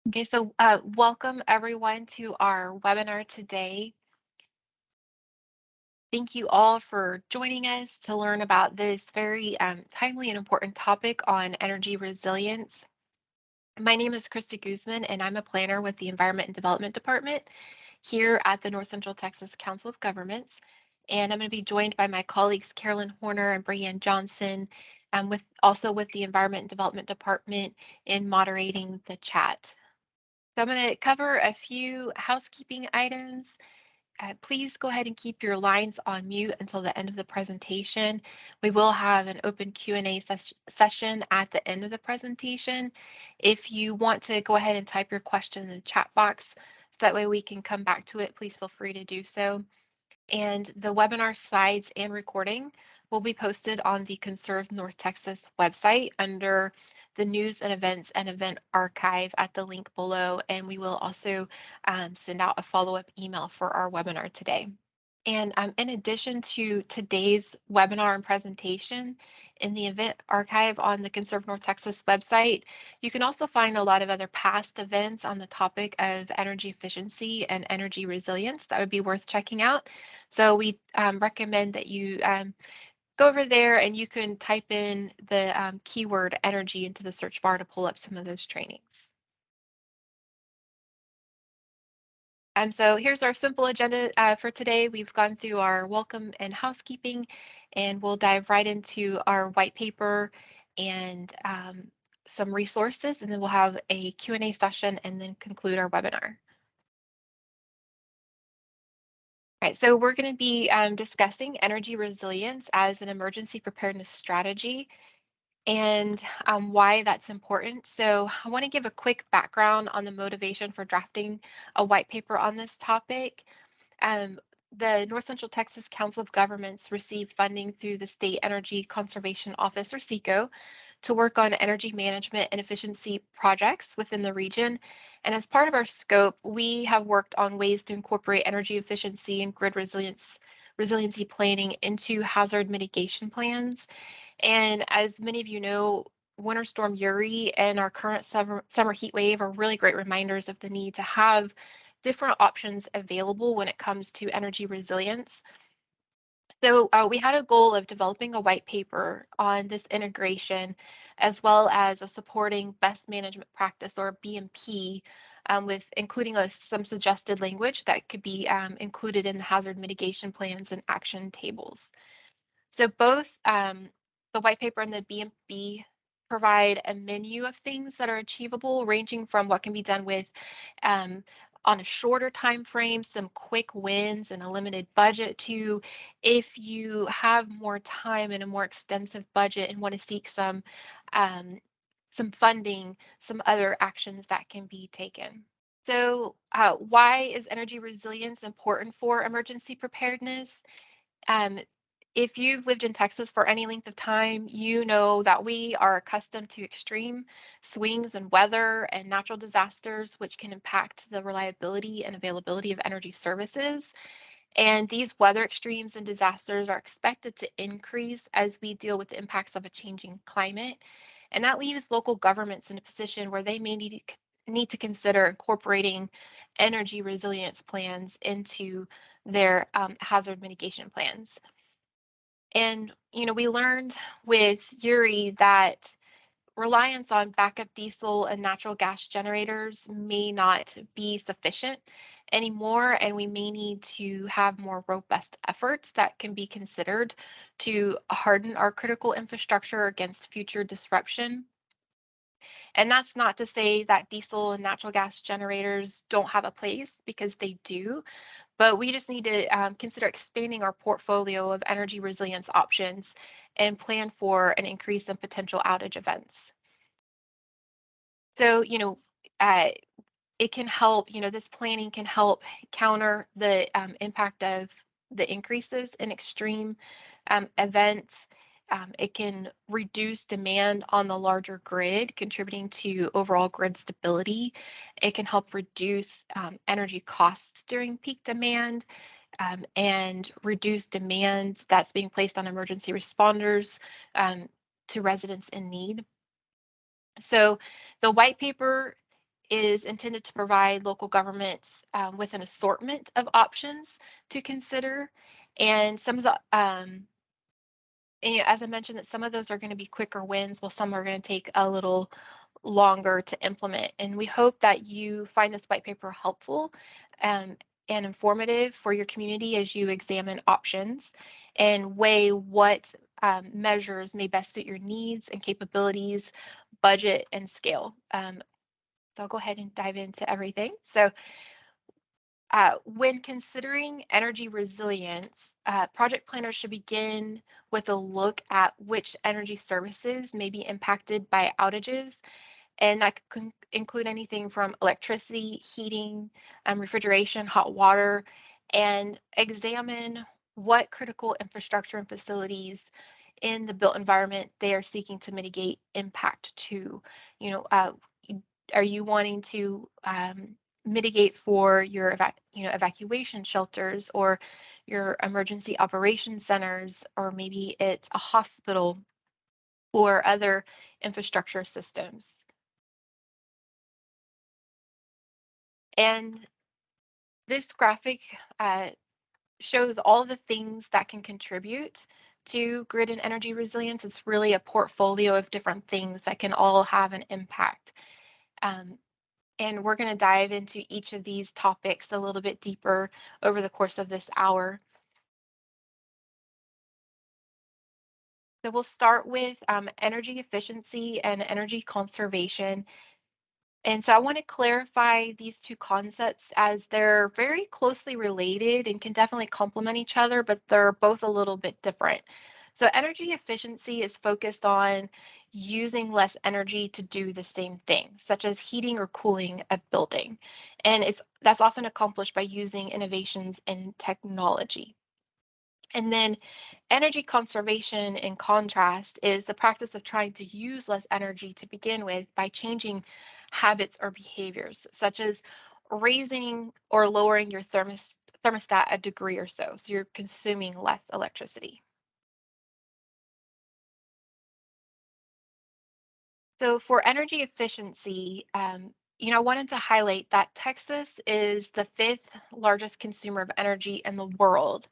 Okay, so welcome everyone to our webinar today. Thank you all for joining us to learn about this very timely and important topic on energy resilience. My name is Krista Guzman, and I'm a planner with the Environment and Development Department here at the North Central Texas Council of Governments. And I'm going to be joined by my colleagues Carolyn Horner and Brianne Johnson, also with the Environment and Development Department in moderating the chat. So I'm going to cover a few housekeeping items. Please go ahead and keep your lines on mute until the end of the presentation. We will have an open Q&A session at the end of the presentation. If you want to go ahead and type your question in the chat box, so that way we can come back to it, please feel free to do so. And the webinar slides and recording will be posted on the Conserve North Texas website under the News and Events and Event Archive at the link below. And we will also send out a follow-up email for our webinar today. And in addition to today's webinar and presentation, in the event archive on the Conserve North Texas website, you can also find a lot of other past events on the topic of energy efficiency and energy resilience that would be worth checking out. So we recommend that you go over there and you can type in the keyword energy into the search bar to pull up some of those trainings. So here's our simple agenda for today. We've gone through our welcome and housekeeping, and we'll dive right into our white paper and some resources, and then we'll have a Q&A session and then conclude our webinar. All right, so we're going to be discussing energy resilience as an emergency preparedness strategy and why that's important. So I want to give a quick background on the motivation for drafting a white paper on this topic. Um, the North Central Texas Council of Governments received funding through the State Energy Conservation Office, or SECO, to work on energy management and efficiency projects within the region. And as part of our scope, we have worked on ways to incorporate energy efficiency and grid resiliency planning into hazard mitigation plans. And as many of you know, Winter Storm Uri and our current summer heat wave are really great reminders of the need to have different options available when it comes to energy resilience. So we had a goal of developing a white paper on this integration, as well as a supporting best management practice, or BMP, with including some suggested language that could be included in the hazard mitigation plans and action tables. So both the white paper and the BMP provide a menu of things that are achievable, ranging from what can be done with um, on a shorter time frame, some quick wins and a limited budget, to if you have more time and a more extensive budget and want to seek some funding, some other actions that can be taken. So why is energy resilience important for emergency preparedness? Um, if you've lived in Texas for any length of time, you know that we are accustomed to extreme swings in weather and natural disasters, which can impact the reliability and availability of energy services. And these weather extremes and disasters are expected to increase as we deal with the impacts of a changing climate. And that leaves local governments in a position where they may need to consider incorporating energy resilience plans into their hazard mitigation plans. And, we learned with Uri that reliance on backup diesel and natural gas generators may not be sufficient anymore, and we may need to have more robust efforts that can be considered to harden our critical infrastructure against future disruption. And that's not to say that diesel and natural gas generators don't have a place, because they do, but we just need to consider expanding our portfolio of energy resilience options and plan for an increase in potential outage events. So, uh, it can help, this planning can help counter the impact of the increases in extreme events. It can reduce demand on the larger grid, contributing to overall grid stability. It can help reduce energy costs during peak demand, and reduce demand that's being placed on emergency responders to residents in need. So the white paper is intended to provide local governments with an assortment of options to consider. And some of the and, as I mentioned, that some of those are going to be quicker wins, while some are going to take a little longer to implement. And we hope that you find this white paper helpful um, and informative for your community as you examine options and weigh what measures may best suit your needs and capabilities, budget, and scale. So I'll go ahead and dive into everything. So when considering energy resilience, project planners should begin with a look at which energy services may be impacted by outages, and that could include anything from electricity, heating, refrigeration, hot water, and examine what critical infrastructure and facilities in the built environment they are seeking to mitigate impact to. You know, are you wanting to mitigate for your evacuation shelters or your emergency operations centers, or maybe it's a hospital or other infrastructure systems? And this graphic shows all the things that can contribute to grid and energy resilience. It's really a portfolio of different things that can all have an impact. Um, and we're going to dive into each of these topics a little bit deeper over the course of this hour. So we'll start with energy efficiency and energy conservation. And so I want to clarify these two concepts as they're very closely related and can definitely complement each other, but they're both a little bit different. So energy efficiency is focused on using less energy to do the same thing, such as heating or cooling a building. And that's often accomplished by using innovations in technology. And then energy conservation, in contrast, is the practice of trying to use less energy to begin with by changing habits or behaviors, such as raising or lowering your thermostat a degree or so. So you're consuming less electricity. So for energy efficiency, I wanted to highlight that Texas is the fifth largest consumer of energy in the world,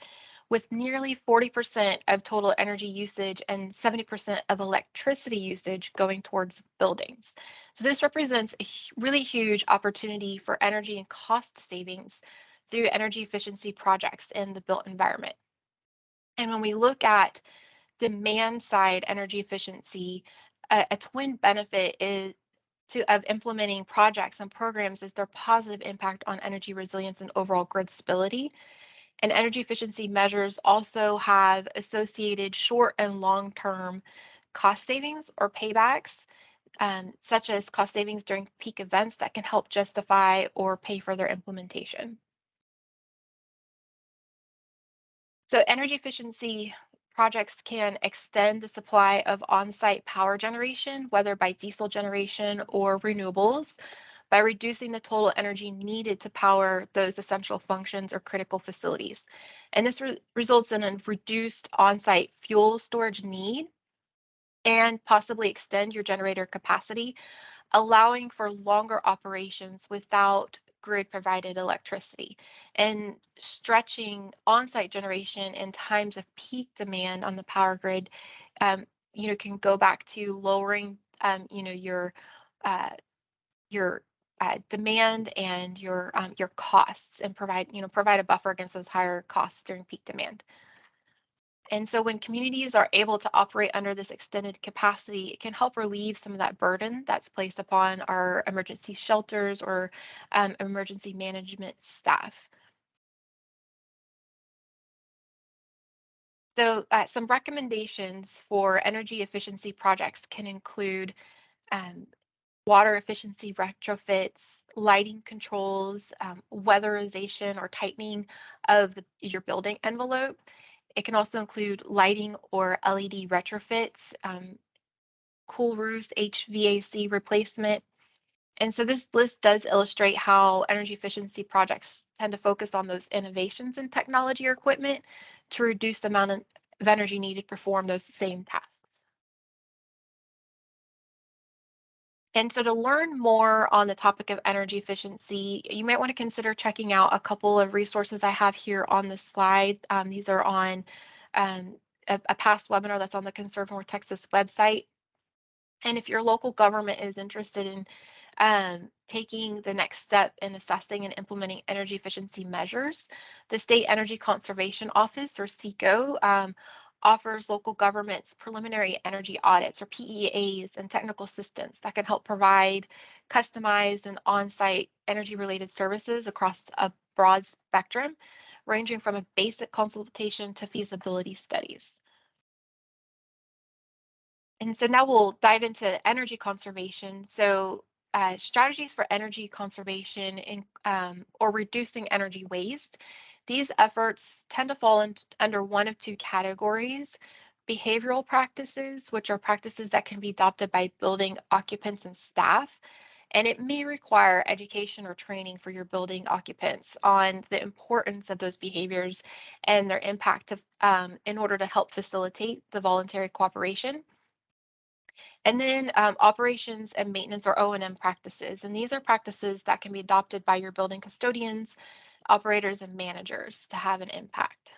with nearly 40% of total energy usage and 70% of electricity usage going towards buildings. So this represents a really huge opportunity for energy and cost savings through energy efficiency projects in the built environment. And when we look at demand side energy efficiency, a twin benefit is of implementing projects and programs is their positive impact on energy resilience and overall grid stability. And energy efficiency measures also have associated short and long term cost savings or paybacks, such as cost savings during peak events that can help justify or pay for their implementation. So energy efficiency projects can extend the supply of on-site power generation, whether by diesel generation or renewables, by reducing the total energy needed to power those essential functions or critical facilities. And this results in a reduced on-site fuel storage need and possibly extend your generator capacity, allowing for longer operations without grid provided electricity, and stretching on-site generation in times of peak demand on the power grid um, can go back to lowering uh, your demand and your costs, and provide a buffer against those higher costs during peak demand. And so when communities are able to operate under this extended capacity, it can help relieve some of that burden that's placed upon our emergency shelters or emergency management staff. So some recommendations for energy efficiency projects can include um, water efficiency retrofits, lighting controls, weatherization or tightening of your building envelope. It can also include lighting or LED retrofits, cool roofs, HVAC replacement. And so this list does illustrate how energy efficiency projects tend to focus on those innovations in technology or equipment to reduce the amount of energy needed to perform those same tasks. And so to learn more on the topic of energy efficiency, you might want to consider checking out a couple of resources I have here on the slide. These are on um, a past webinar that's on the Conserve North Texas website. And if your local government is interested in taking the next step in assessing and implementing energy efficiency measures, the State Energy Conservation Office, or SECO, offers local governments preliminary energy audits, or PEAs, and technical assistance that can help provide customized and on-site energy-related services across a broad spectrum, ranging from a basic consultation to feasibility studies. And so now we'll dive into energy conservation. So strategies for energy conservation or reducing energy waste. These efforts tend to fall under one of two categories: behavioral practices, which are practices that can be adopted by building occupants and staff. And it may require education or training for your building occupants on the importance of those behaviors and their impact in order to help facilitate the voluntary cooperation. And then operations and maintenance, or O&M practices. And these are practices that can be adopted by your building custodians, operators, and managers to have an impact.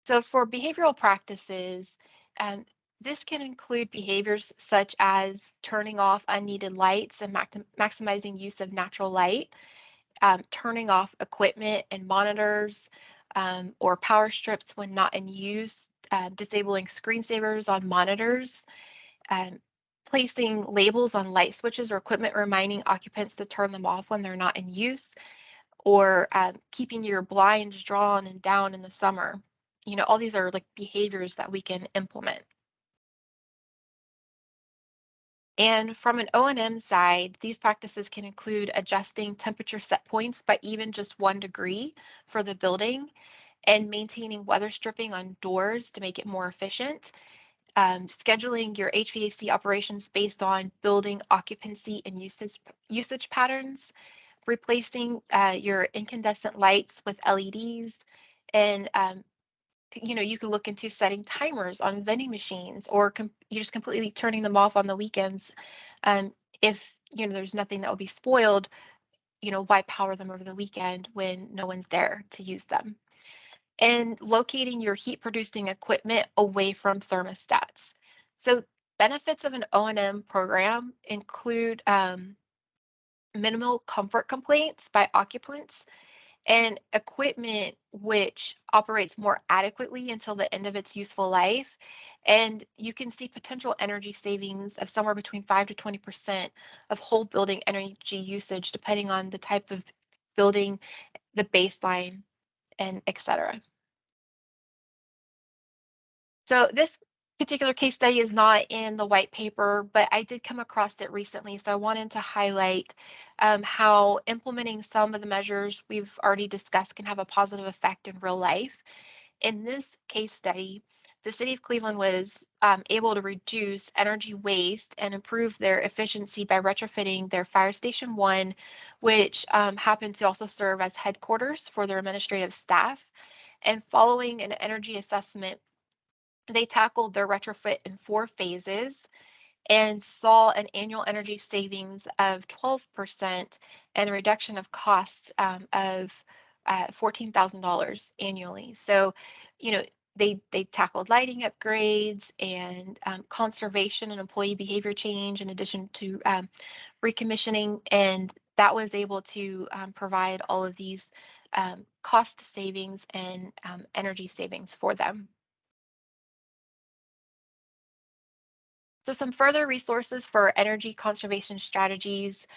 So for behavioral practices, um, this can include behaviors such as turning off unneeded lights and maximizing use of natural light, turning off equipment and monitors, or power strips when not in use, disabling screensavers on monitors, um, placing labels on light switches or equipment reminding occupants to turn them off when they're not in use, or keeping your blinds drawn and down in the summer. All these are like behaviors that we can implement. And from an O&M side, these practices can include adjusting temperature set points by even just 1 degree for the building, and maintaining weather stripping on doors to make it more efficient, scheduling your HVAC operations based on building occupancy and usage patterns, replacing your incandescent lights with LEDs, and you can look into setting timers on vending machines, or you just completely turning them off on the weekends. If there's nothing that will be spoiled, why power them over the weekend when no one's there to use them? And locating your heat producing equipment away from thermostats. So benefits of an O&M program include minimal comfort complaints by occupants, and equipment which operates more adequately until the end of its useful life. And you can see potential energy savings of somewhere between 5 to 20% of whole building energy usage, depending on the type of building, the baseline, and et cetera. So this particular case study is not in the white paper, but I did come across it recently. So I wanted to highlight how implementing some of the measures we've already discussed can have a positive effect in real life. In this case study, the city of Cleveland was able to reduce energy waste and improve their efficiency by retrofitting their Fire Station 1, which happened to also serve as headquarters for their administrative staff. And following an energy assessment, they tackled their retrofit in 4 phases and saw an annual energy savings of 12% and a reduction of costs of $14,000 annually. So, you know, they tackled lighting upgrades and conservation and employee behavior change, in addition to recommissioning, and that was able to provide all of these cost savings and energy savings for them. So some further resources for energy conservation strategies.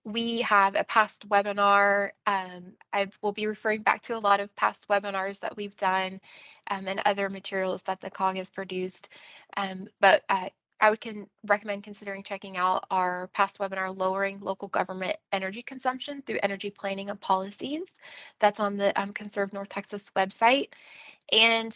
We have a past webinar. I will be referring back to a lot of past webinars that we've done, and other materials that the COG has produced. But I would recommend considering checking out our past webinar, Lowering Local Government Energy Consumption Through Energy Planning and Policies. That's on the Conserve North Texas website. And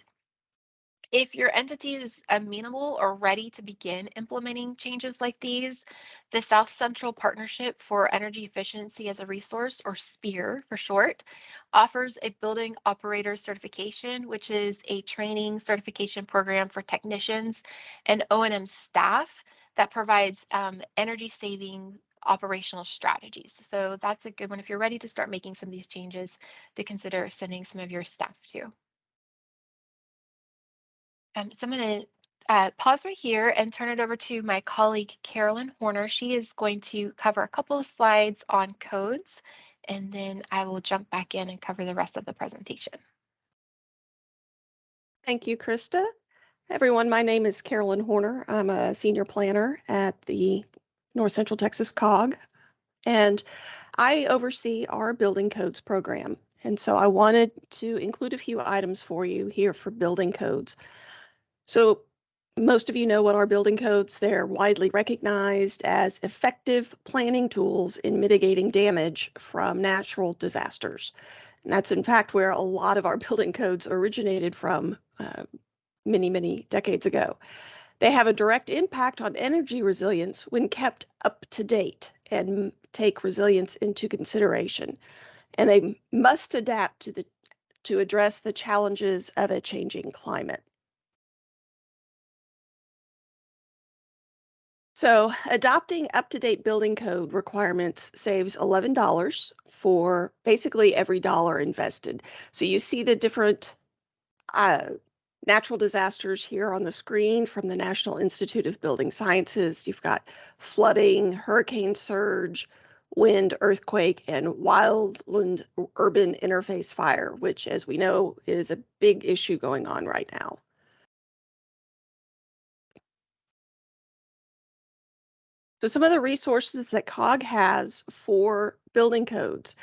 if your entity is amenable or ready to begin implementing changes like these, the South Central Partnership for Energy Efficiency as a Resource, or SPEAR for short, offers a building operator certification, which is a training certification program for technicians and O&M staff that provides energy saving operational strategies. So that's a good one if you're ready to start making some of these changes to consider sending some of your staff to. So I'm going to pause right here and turn it over to my colleague, Carolyn Horner. She is going to cover a couple of slides on codes, and then I will jump back in and cover the rest of the presentation. Thank you, Krista. Everyone, my name is Carolyn Horner. I'm a senior planner at the North Central Texas COG, and I oversee our building codes program. And so I wanted to include a few items for you here for building codes. So most of you know what are building codes. They're widely recognized as effective planning tools in mitigating damage from natural disasters. And that's in fact where a lot of our building codes originated from many, many decades ago. They have a direct impact on energy resilience when kept up to date and take resilience into consideration. And they must adapt to address the challenges of a changing climate. So, adopting up-to-date building code requirements saves $11 for basically every dollar invested. So you see the different uh, natural disasters here on the screen from the National Institute of Building Sciences. You've got flooding, hurricane surge, wind, earthquake, and wildland urban interface fire, which, as we know, is a big issue going on right now. So some of the resources that COG has for building codes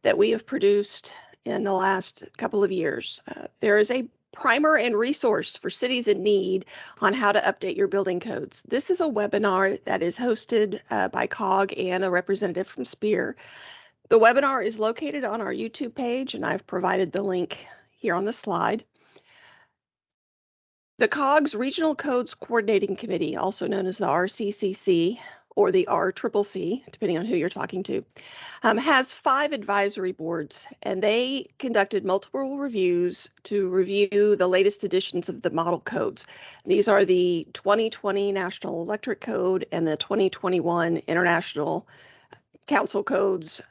that we have produced in the last couple of years. There is a primer and resource for cities in need on how to update your building codes. This is a webinar that is hosted by COG and a representative from SPEAR. The webinar is located on our YouTube page, and I've provided the link here on the slide. The COG's Regional Codes Coordinating Committee, also known as the RCCC or the RCCC, depending on who you're talking to, has 5 advisory boards, and they conducted multiple reviews to review the latest editions of the model codes. These are the 2020 National Electric Code and the 2021 International Council Codes,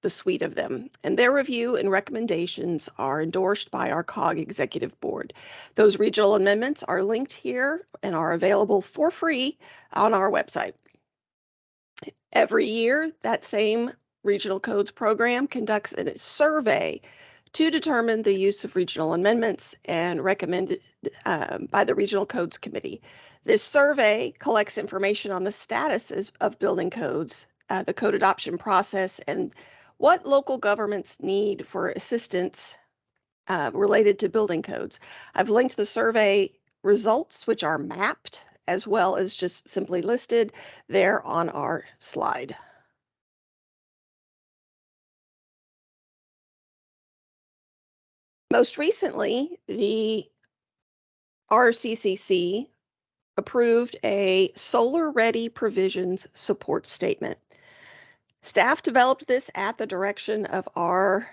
the suite of them. And their review and recommendations are endorsed by our COG Executive Board. Those regional amendments are linked here and are available for free on our website. Every year, that same Regional Codes program conducts a survey to determine the use of regional amendments and recommended by the Regional Codes Committee. This survey collects information on the statuses of building codes, the code adoption process, and what local governments need for assistance related to building codes. I've linked the survey results, which are mapped as well as just simply listed there on our slide. Most recently, the RCCC approved a Solar Ready Provisions support statement. Staff developed this at the direction of our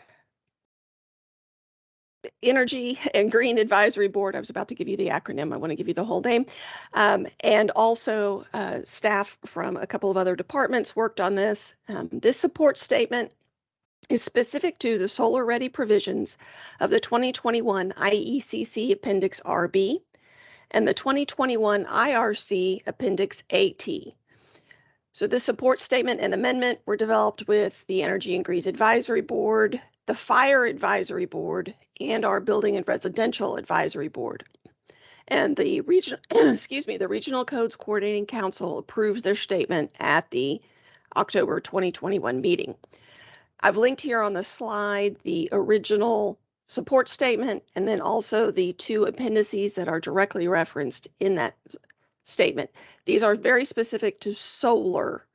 Energy and Green Advisory Board. I was about to give you the acronym. I want to give you the whole name. And also staff from a couple of other departments worked on this. This support statement is specific to the solar ready provisions of the 2021 IECC Appendix RB and the 2021 IRC Appendix AT. So this support statement and amendment were developed with the Energy and Greens Advisory Board, the Fire Advisory Board, and our Building and Residential Advisory Board. And the the Regional Codes Coordinating Council approves their statement at the October 2021 meeting. I've linked here on the slide the original support statement and then also the 2 appendices that are directly referenced in that statement. These are very specific to solar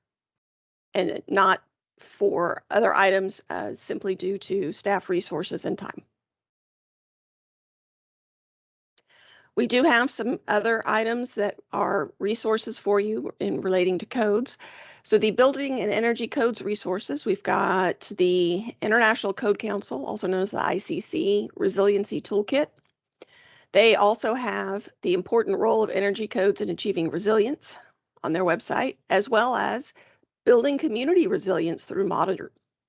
and not for other items simply due to staff resources and time. We do have some other items that are resources for you in relating to codes. So the Building and Energy Codes resources, we've got the International Code Council, also known as the ICC Resiliency Toolkit. They also have the important role of energy codes in achieving resilience. on their website, as well as building community resilience through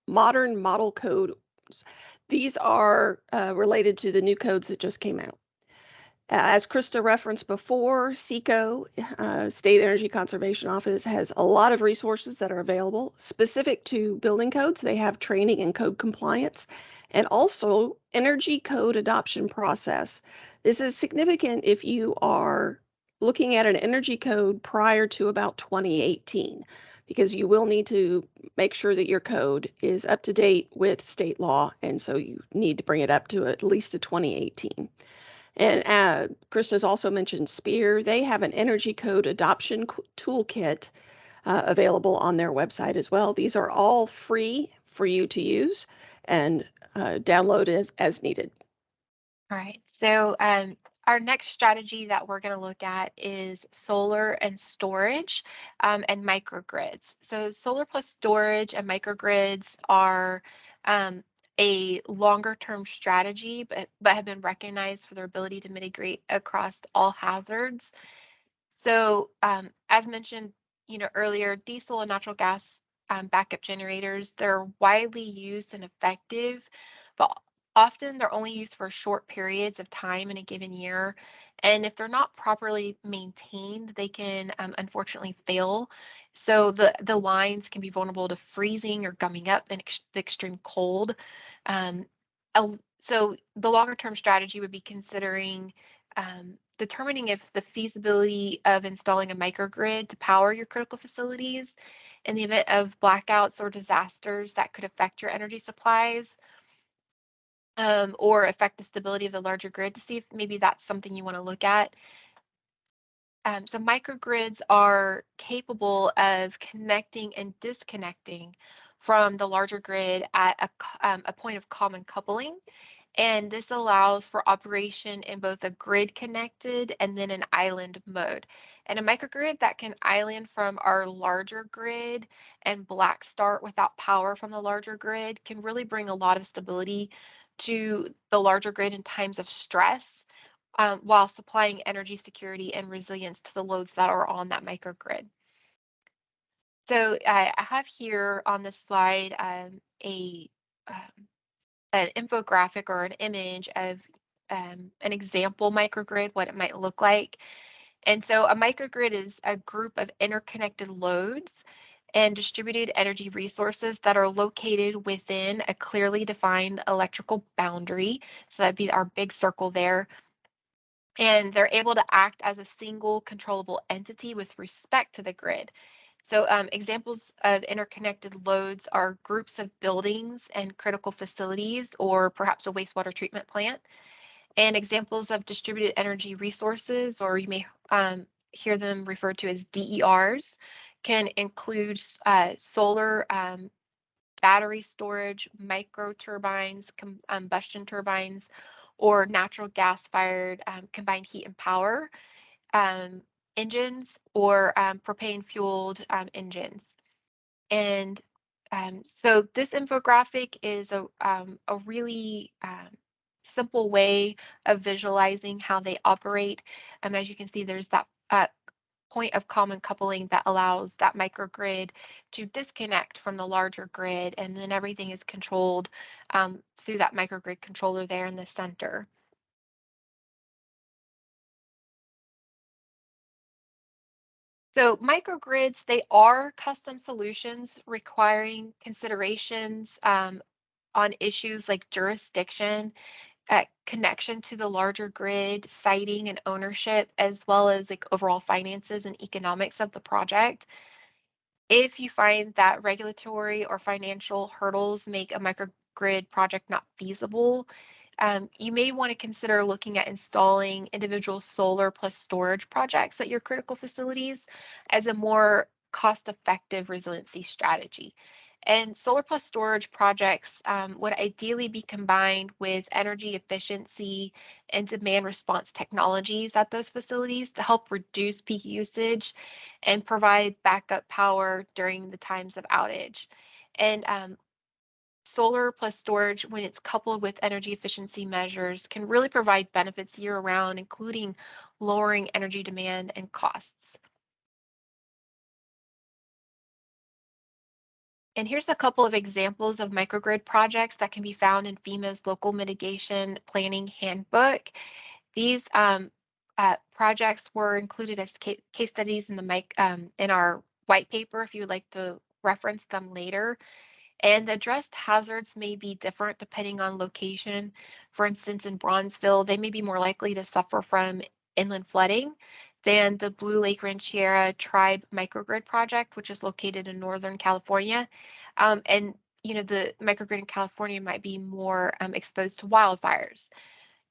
modern model codes. These are related to the new codes that just came out. As Krista referenced before, SECO, State Energy Conservation Office, has a lot of resources that are available specific to building codes. They have training in code compliance and also energy code adoption process. This is significant if you are looking at an energy code prior to about 2018, because you will need to make sure that your code is up to date with state law. And so you need to bring it up to at least a 2018. And Krista's also mentioned SPEAR. They have an energy code adoption toolkit available on their website as well. These are all free for you to use and download as needed. All right. So our next strategy that we're going to look at is solar and storage and microgrids. So solar plus storage and microgrids are a longer term strategy, but have been recognized for their ability to mitigate across all hazards. So, as mentioned, earlier, diesel and natural gas backup generators, they're widely used and effective, but often they're only used for short periods of time in a given year. And if they're not properly maintained, they can unfortunately fail. So the lines can be vulnerable to freezing or gumming up in the extreme cold. Um, so the longer term strategy would be considering determining if the feasibility of installing a microgrid to power your critical facilities in the event of blackouts or disasters that could affect your energy supplies, or affect the stability of the larger grid, to see if maybe that's something you want to look at. So microgrids are capable of connecting and disconnecting from the larger grid at a point of common coupling, and this allows for operation in both a grid connected and then an island mode. And a microgrid that can island from our larger grid and black start without power from the larger grid can really bring a lot of stability to the larger grid in times of stress, while supplying energy security and resilience to the loads that are on that microgrid. So I have here on this slide um, an infographic or an image of an example microgrid, what it might look like. And so a microgrid is a group of interconnected loads and distributed energy resources that are located within a clearly defined electrical boundary. So that'd be our big circle there. And they're able to act as a single controllable entity with respect to the grid. So examples of interconnected loads are groups of buildings and critical facilities, or perhaps a wastewater treatment plant. And examples of distributed energy resources, or you may hear them referred to as DERs, can include solar, battery storage, micro turbines, combustion turbines, or natural gas fired combined heat and power um, engines, or propane fueled engines. And so this infographic is a really simple way of visualizing how they operate. As you can see, there's that point of common coupling that allows that microgrid to disconnect from the larger grid, and then everything is controlled through that microgrid controller there in the center. So microgrids, they are custom solutions requiring considerations on issues like jurisdiction, connection to the larger grid, siting and ownership, as well as like overall finances and economics of the project. If you find that regulatory or financial hurdles make a microgrid project not feasible, you may want to consider looking at installing individual solar plus storage projects at your critical facilities as a more cost-effective resiliency strategy. And solar plus storage projects would ideally be combined with energy efficiency and demand response technologies at those facilities to help reduce peak usage and provide backup power during the times of outage. And solar plus storage, when it's coupled with energy efficiency measures, can really provide benefits year round, including lowering energy demand and costs. And here's a couple of examples of microgrid projects that can be found in FEMA's Local Mitigation Planning Handbook. These projects were included as case studies in in our white paper if you would like to reference them later. And the addressed hazards may be different depending on location. For instance, in Bronzeville, they may be more likely to suffer from inland flooding than the Blue Lake Rancheria Tribe Microgrid project, which is located in Northern California. And the microgrid in California might be more exposed to wildfires.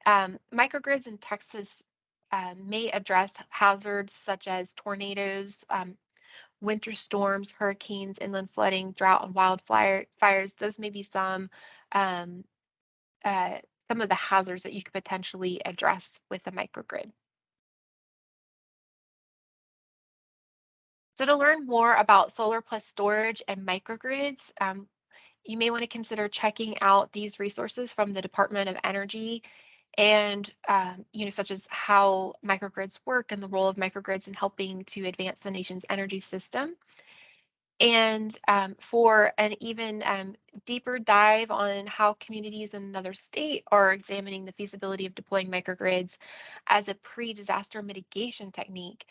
Microgrids in Texas may address hazards such as tornadoes, winter storms, hurricanes, inland flooding, drought, and fires. Those may be um, uh, some of the hazards that you could potentially address with a microgrid. So to learn more about solar plus storage and microgrids, you may want to consider checking out these resources from the Department of Energy and such as how microgrids work and the role of microgrids in helping to advance the nation's energy system. And for an even deeper dive on how communities in another state are examining the feasibility of deploying microgrids as a pre-disaster mitigation technique,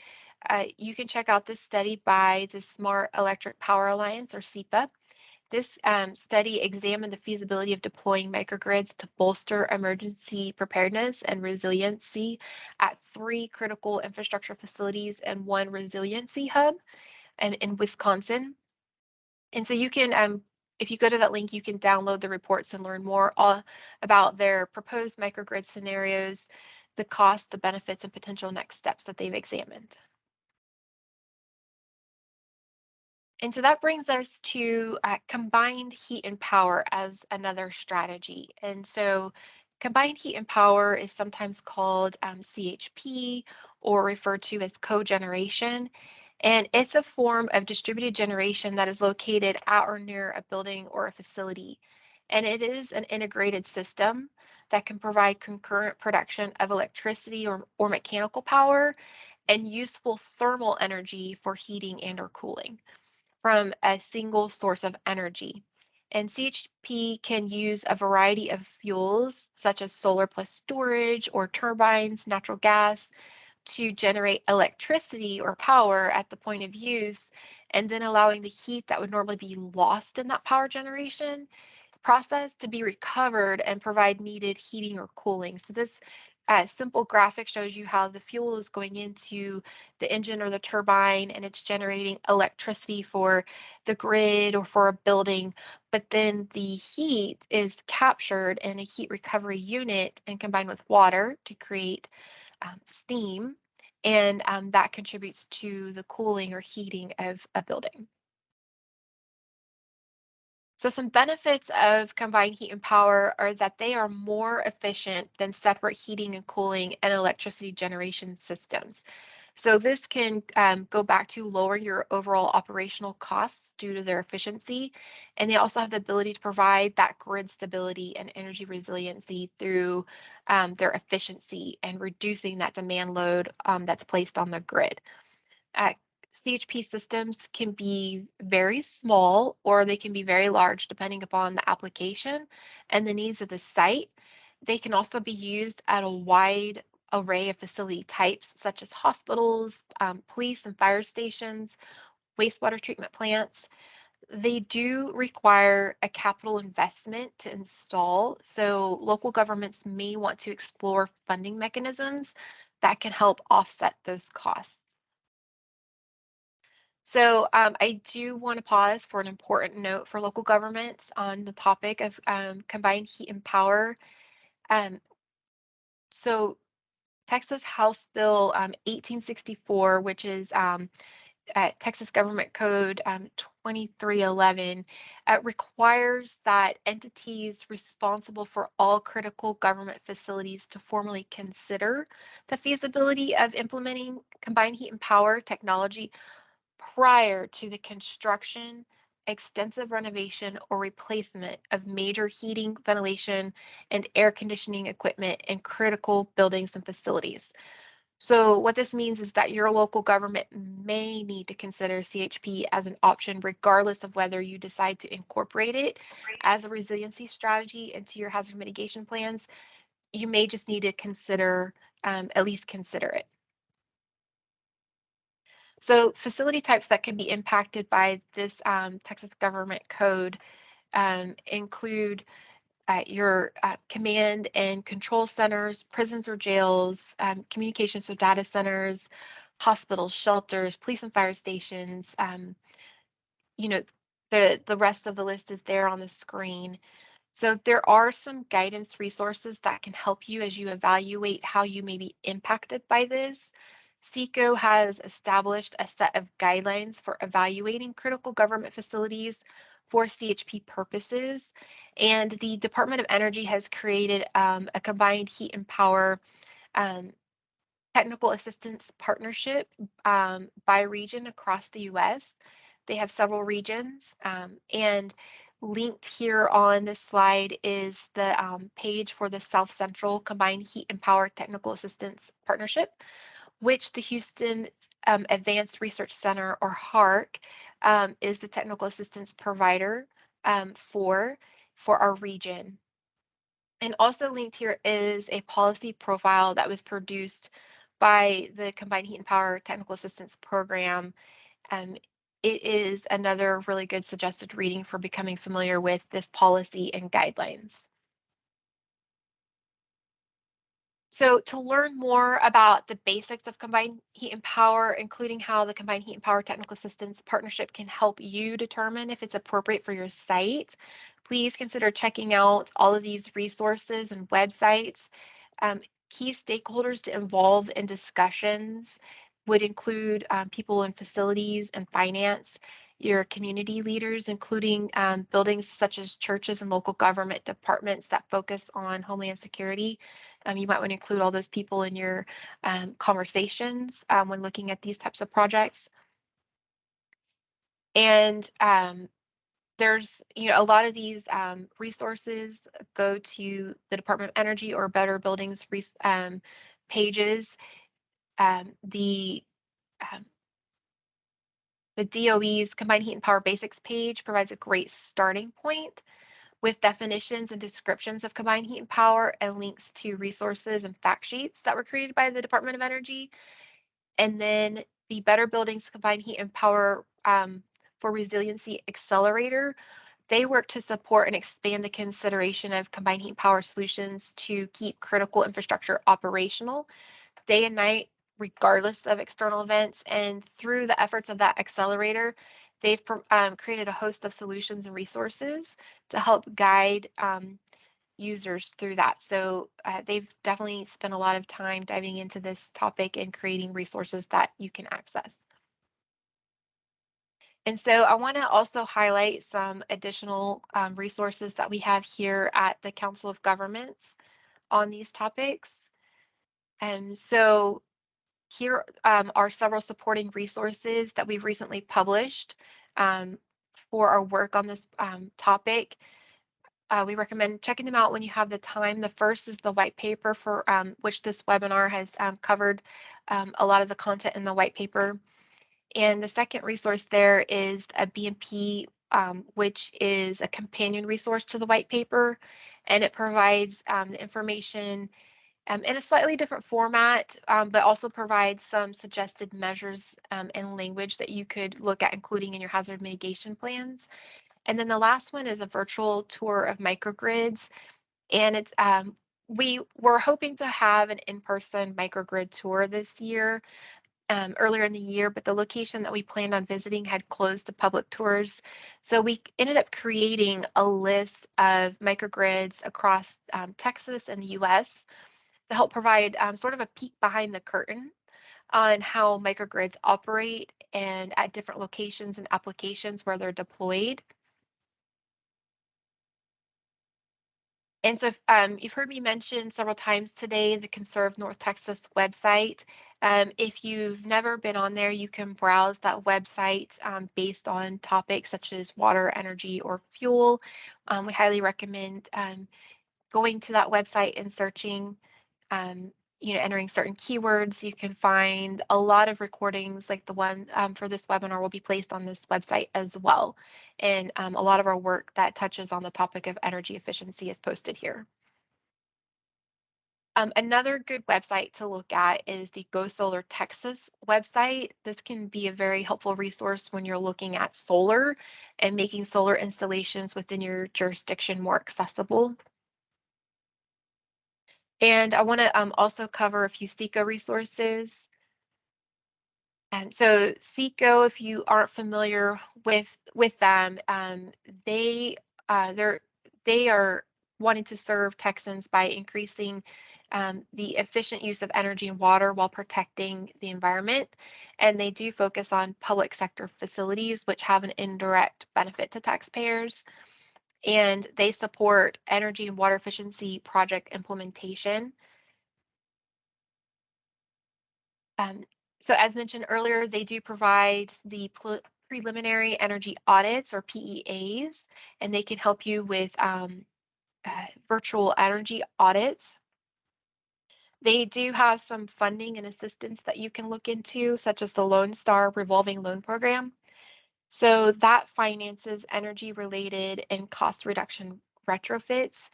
you can check out this study by the Smart Electric Power Alliance, or SEPA. This study examined the feasibility of deploying microgrids to bolster emergency preparedness and resiliency at three critical infrastructure facilities and one resiliency hub in Wisconsin. And so if you go to that link, you can download the reports and learn more all about their proposed microgrid scenarios, the cost, the benefits, and potential next steps that they've examined. And so that brings us to combined heat and power as another strategy. And so combined heat and power is sometimes called CHP or referred to as cogeneration. And it's a form of distributed generation that is located at or near a building or a facility. And it is an integrated system that can provide concurrent production of electricity or mechanical power and useful thermal energy for heating and or cooling from a single source of energy. And CHP can use a variety of fuels, such as solar plus storage or turbines, natural gas, to generate electricity or power at the point of use, and then allowing the heat that would normally be lost in that power generation process to be recovered and provide needed heating or cooling. So this simple graphic shows you how the fuel is going into the engine or the turbine and it's generating electricity for the grid or for a building, but then the heat is captured in a heat recovery unit and combined with water to create steam, and that contributes to the cooling or heating of a building. So some benefits of combined heat and power are that they are more efficient than separate heating and cooling and electricity generation systems. So this can go back to lower your overall operational costs due to their efficiency. And they also have the ability to provide that grid stability and energy resiliency through their efficiency and reducing that demand load that's placed on the grid. Uh, CHP systems can be very small or they can be very large depending upon the application and the needs of the site. They can also be used at a wide array of facility types, such as hospitals, police and fire stations, wastewater treatment plants. They do require a capital investment to install, so local governments may want to explore funding mechanisms that can help offset those costs. So I do want to pause for an important note for local governments on the topic of combined heat and power. Um, so Texas House Bill 1864, which is Texas Government Code 2311, requires that entities responsible for all critical government facilities to formally consider the feasibility of implementing combined heat and power technology prior to the construction, extensive renovation, or replacement of major heating, ventilation, and air conditioning equipment in critical buildings and facilities. So what this means is that your local government may need to consider CHP as an option regardless of whether you decide to incorporate it as a resiliency strategy into your hazard mitigation plans. You may just need to consider, at least consider it. So facility types that can be impacted by this Texas government code include your command and control centers, prisons or jails, communications, so data centers, hospitals, shelters, police and fire stations. You know, the rest of the list is there on the screen. So there are some guidance resources that can help you as you evaluate how you may be impacted by this. SECO has established a set of guidelines for evaluating critical government facilities for CHP purposes, and the Department of Energy has created a combined heat and power um, technical assistance partnership by region across the US. They have several regions, and linked here on this slide is the page for the South Central Combined Heat and Power Technical Assistance Partnership, which the Houston Advanced Research Center, or HARC, is the technical assistance provider for our region. And also linked here is a policy profile that was produced by the Combined Heat and Power Technical Assistance Program. Um, it is another really good suggested reading for becoming familiar with this policy and guidelines. So to learn more about the basics of combined heat and power, including how the combined heat and power technical assistance partnership can help you determine if it's appropriate for your site, please consider checking out all of these resources and websites. Um, Key stakeholders to involve in discussions would include people in facilities and finance, your community leaders, including buildings such as churches and local government departments that focus on homeland security. You might want to include all those people in your conversations when looking at these types of projects. And there's, a lot of these resources go to the Department of Energy or Better Buildings pages. Um, the um, the DOE's Combined Heat and Power Basics page provides a great starting point with definitions and descriptions of combined heat and power and links to resources and fact sheets that were created by the Department of Energy. And then the Better Buildings Combined Heat and Power for Resiliency Accelerator, they work to support and expand the consideration of combined heat and power solutions to keep critical infrastructure operational day and night, regardless of external events. And through the efforts of that accelerator, they've created a host of solutions and resources to help guide users through that. So they've definitely spent a lot of time diving into this topic and creating resources that you can access. And so I want to also highlight some additional resources that we have here at the Council of Governments on these topics. And so here are several supporting resources that we've recently published um, for our work on this topic. We recommend checking them out when you have the time. The first is the white paper for which this webinar has covered a lot of the content in the white paper. And the second resource there is a BMP, which is a companion resource to the white paper, and it provides the information in a slightly different format, but also provides some suggested measures and language that you could look at including in your hazard mitigation plans. And then the last one is a virtual tour of microgrids. And it's we were hoping to have an in-person microgrid tour this year, earlier in the year, but the location that we planned on visiting had closed to public tours. So we ended up creating a list of microgrids across Texas and the US to help provide sort of a peek behind the curtain on how microgrids operate and at different locations and applications where they're deployed. And so you've heard me mention several times today the Conserve North Texas website. If you've never been on there, you can browse that website based on topics such as water, energy, or fuel. We highly recommend going to that website and searching. Um, entering certain keywords, you can find a lot of recordings like the one for this webinar will be placed on this website as well. And a lot of our work that touches on the topic of energy efficiency is posted here. Another good website to look at is the Go Solar Texas website. This can be a very helpful resource when you're looking at solar and making solar installations within your jurisdiction more accessible. And I want to also cover a few SECO resources. So SECO, if you aren't familiar with them, they they're they are wanting to serve Texans by increasing the efficient use of energy and water while protecting the environment. And they do focus on public sector facilities, which have an indirect benefit to taxpayers. And they support energy and water efficiency project implementation. Um, so as mentioned earlier, they do provide the preliminary energy audits or PEAs, and they can help you with virtual energy audits. They do have some funding and assistance that you can look into, such as the Lone Star revolving loan program. So that finances energy related and cost reduction retrofits.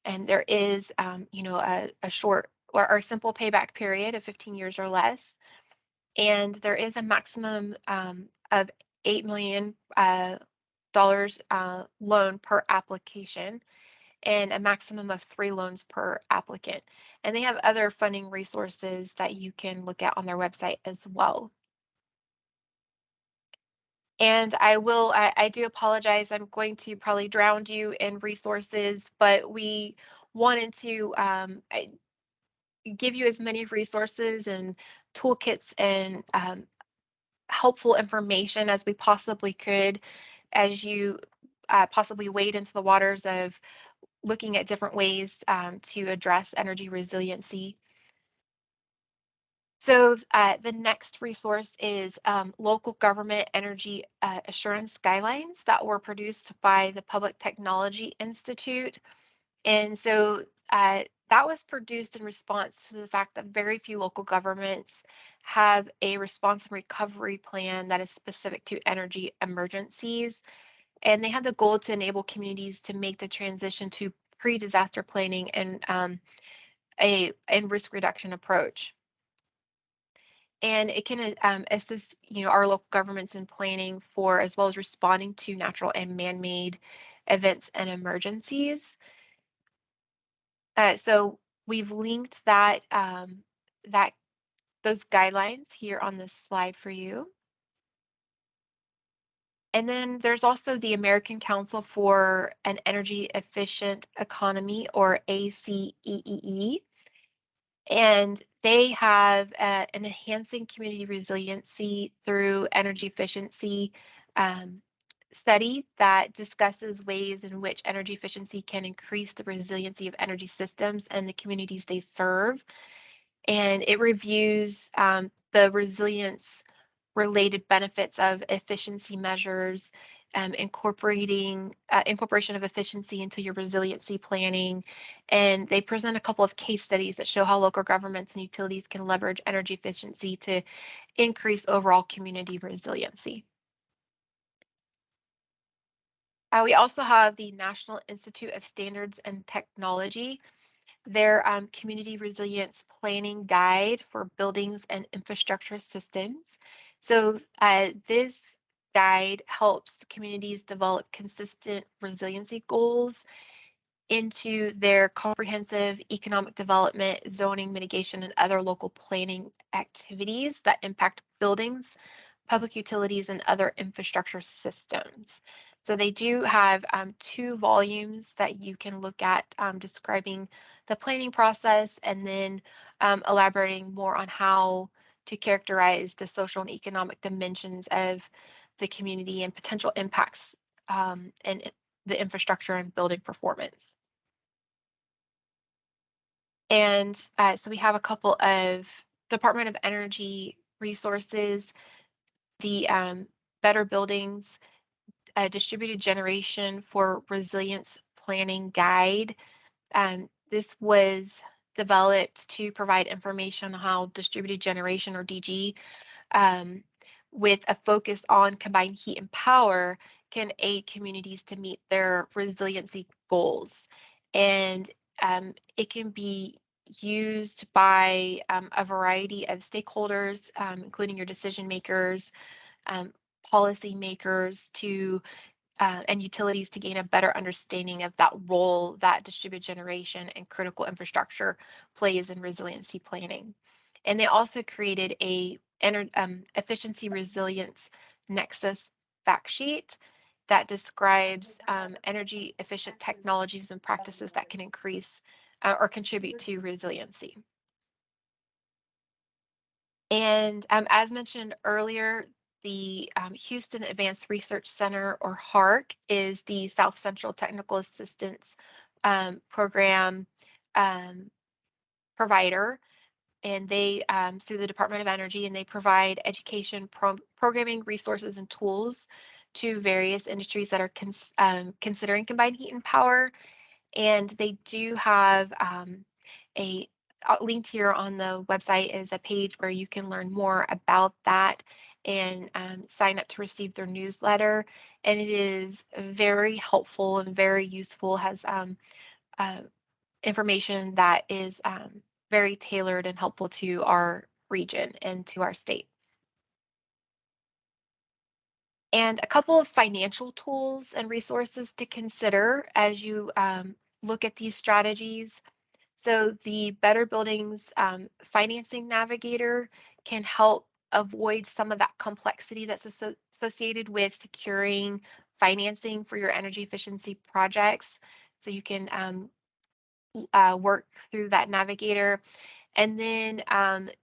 And there is, a short or simple payback period of 15 years or less. And there is a maximum of $8 million dollars loan per application and a maximum of 3 loans per applicant. And they have other funding resources that you can look at on their website as well. And I do apologize, I'm going to probably drown you in resources, but we wanted to give you as many resources and toolkits and helpful information as we possibly could as you possibly wade into the waters of looking at different ways to address energy resiliency. So the next resource is local government energy assurance guidelines that were produced by the Public Technology Institute. And so that was produced in response to the fact that very few local governments have a response and recovery plan that is specific to energy emergencies. And they had the goal to enable communities to make the transition to pre-disaster planning and and risk reduction approach. And it can assist, our local governments in planning for as well as responding to natural and man-made events and emergencies. So we've linked that those guidelines here on this slide for you. And then there's also the American Council for an Energy Efficient Economy, or ACEEE. And they have an enhancing community resiliency through energy efficiency um, study that discusses ways in which energy efficiency can increase the resiliency of energy systems and the communities they serve. And it reviews the resilience related benefits of efficiency measures, incorporation of efficiency into your resiliency planning. And they present a couple of case studies that show how local governments and utilities can leverage energy efficiency to increase overall community resiliency. We also have the National Institute of Standards and Technology, their community resilience planning guide for buildings and infrastructure systems. So this guide helps communities develop consistent resiliency goals into their comprehensive economic development, zoning, mitigation, and other local planning activities that impact buildings, public utilities, and other infrastructure systems. So they do have 2 volumes that you can look at describing the planning process and then elaborating more on how to characterize the social and economic dimensions of the community and potential impacts and the infrastructure and building performance. And so we have a couple of Department of Energy resources, the Better Buildings Distributed Generation for Resilience Planning Guide. This was developed to provide information on how distributed generation or DG, um, with a focus on combined heat and power, can aid communities to meet their resiliency goals. And it can be used by a variety of stakeholders, including your decision makers, um, policy makers, to and utilities to gain a better understanding of that role that distributed generation and critical infrastructure plays in resiliency planning. And they also created a efficiency resilience nexus fact sheet that describes energy efficient technologies and practices that can increase or contribute to resiliency. And as mentioned earlier, the Houston Advanced Research Center, or HARC, is the South Central Technical Assistance Program um, provider, and they through the Department of Energy, and they provide education, programming resources, and tools to various industries that are considering combined heat and power. And they do have a linked here on the website is a page where you can learn more about that and sign up to receive their newsletter. And it is very helpful and very useful, has uh, information that is very tailored and helpful to our region and to our state. And a couple of financial tools and resources to consider as you look at these strategies. So the Better Buildings Financing Navigator can help avoid some of that complexity that's associated with securing financing for your energy efficiency projects. So you can work through that navigator. And then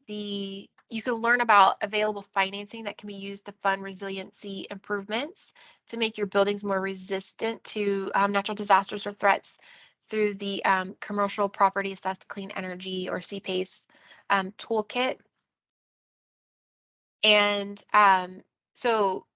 the you can learn about available financing that can be used to fund resiliency improvements to make your buildings more resistant to natural disasters or threats through the Commercial Property Assessed Clean Energy, or CPACE, toolkit. And so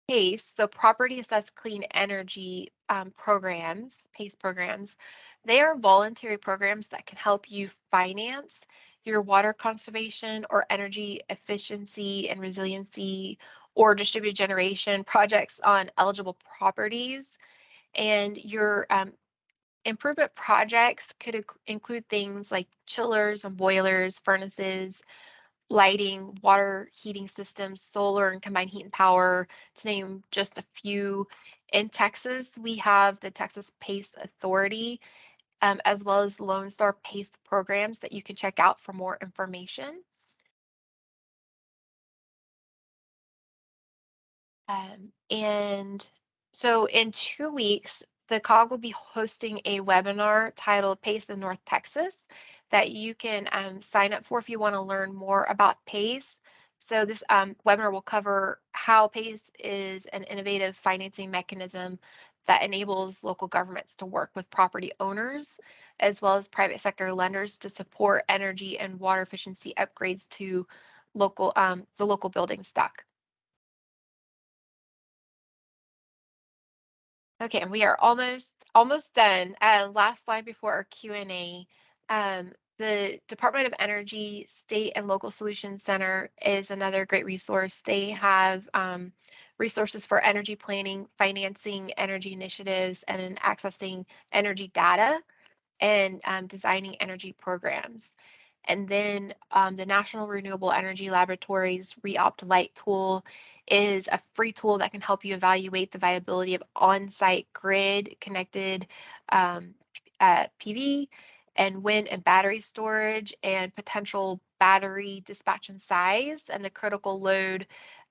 PACE, so Property Assessed Clean Energy programs, PACE programs, they are voluntary programs that can help you finance your water conservation or energy efficiency and resiliency or distributed generation projects on eligible properties. And your improvement projects could include things like chillers and boilers, furnaces, lighting, water heating systems, solar and combined heat and power, to name just a few. In Texas, we have the Texas PACE Authority, as well as Lone Star PACE programs that you can check out for more information. And so in 2 weeks, the COG will be hosting a webinar titled PACE in North Texas that you can sign up for if you want to learn more about PACE. So this webinar will cover how PACE is an innovative financing mechanism that enables local governments to work with property owners as well as private sector lenders to support energy and water efficiency upgrades to the local building stock. Okay, and we are almost done. Last slide before our Q&A. The Department of Energy State and Local Solutions Center is another great resource. They have resources for energy planning, financing energy initiatives, and in accessing energy data and designing energy programs. And then the National Renewable Energy Laboratories Reopt Light tool is a free tool that can help you evaluate the viability of on-site grid connected PV and wind and battery storage and potential battery dispatch and size and the critical load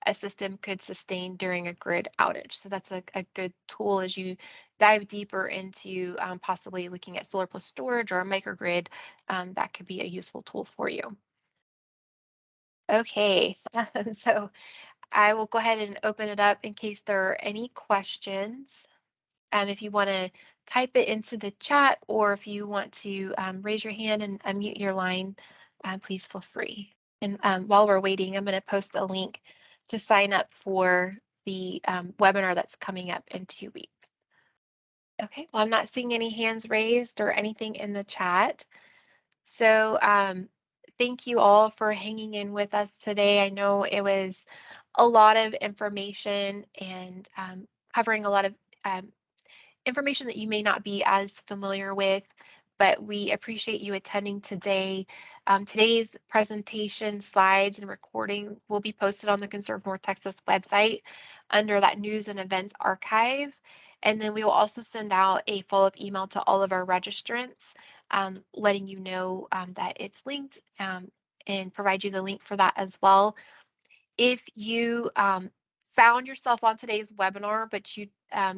a system could sustain during a grid outage. So that's a good tool as you dive deeper into possibly looking at solar plus storage or a microgrid. That could be a useful tool for you. Okay, so I will go ahead and open it up in case there are any questions. If you want to type it into the chat, or if you want to raise your hand and unmute your line, please feel free. And while we're waiting, I'm going to post a link to sign up for the webinar that's coming up in 2 weeks. Okay, well, I'm not seeing any hands raised or anything in the chat. So, thank you all for hanging in with us today. I know it was a lot of information and covering a lot of um, information that you may not be as familiar with, but we appreciate you attending today. Today's presentation slides and recording will be posted on the Conserve North Texas website under that news and events archive. And then we will also send out a follow-up email to all of our registrants, letting you know that it's linked and provide you the link for that as well. If you found yourself on today's webinar, but you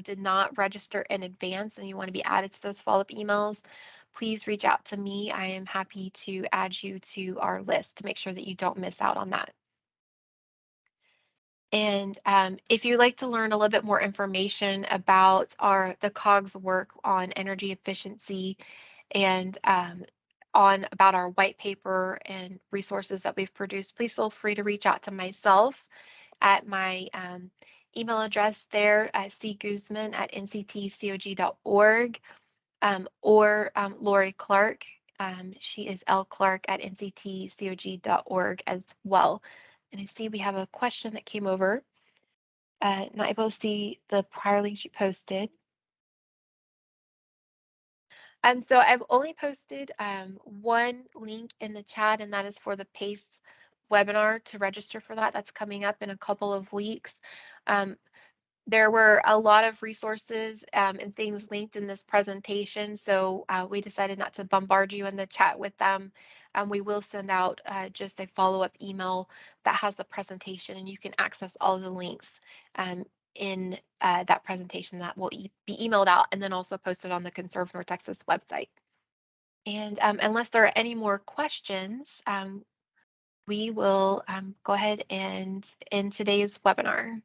did not register in advance and you want to be added to those follow-up emails, please reach out to me. I am happy to add you to our list to make sure that you don't miss out on that. And if you'd like to learn a little bit more information about the COG's work on energy efficiency and on about our white paper and resources that we've produced, please feel free to reach out to myself at my email address there at cguzman@nctcog.org, or Lori Clark. She is L. Clark at nctcog.org as well. And I see we have a question that came over. Not able to see the prior links you posted. So I've only posted one link in the chat, and that is for the PACE webinar to register for that. That's coming up in a couple of weeks. Um, there were a lot of resources and things linked in this presentation, so we decided not to bombard you in the chat with them. We will send out just a follow-up email that has the presentation, and you can access all of the links in that presentation that will be emailed out and then also posted on the Conserve North Texas website. And unless there are any more questions, we will go ahead and end today's webinar.